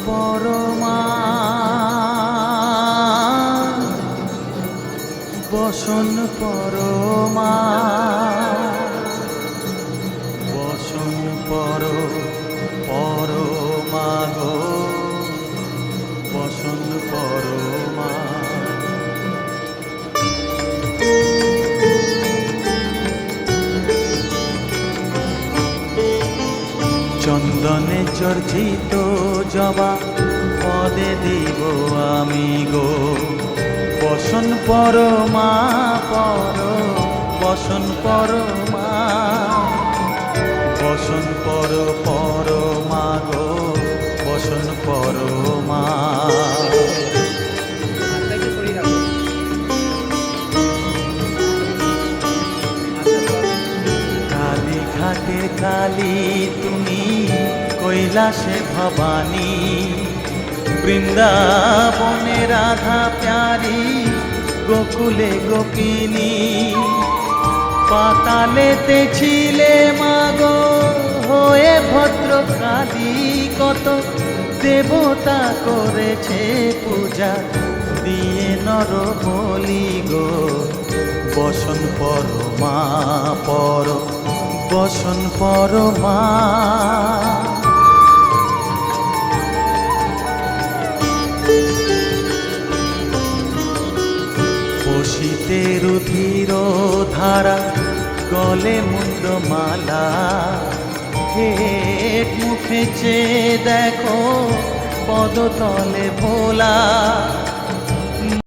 পরমা, বসন পরমা, বসন পরমা গো, বসন পরমা। চন্দনে চর্চিত জবা পদে দিব আমি গো, বসন পরমা বসন পরমা, বসন পরমা গো, বসন পরমা। কালী ঘাটে কালী তুমি, কৈলাসে ভবানী, বৃন্দাবনে রাধা প্যারি, গোকুলে গোপিনী। পাতালেতে ছিলে মাগো হয়ে ভদ্রকালী, কত দেবতা করেছে পূজা দিয়ে নর বলি গো, বসন পরমা বসন পরমা। বসিতে রুধির ধারা, গলে মুন্ডমালা, হেট মুখে চেয়ে দেখো পদতলে ভোলা।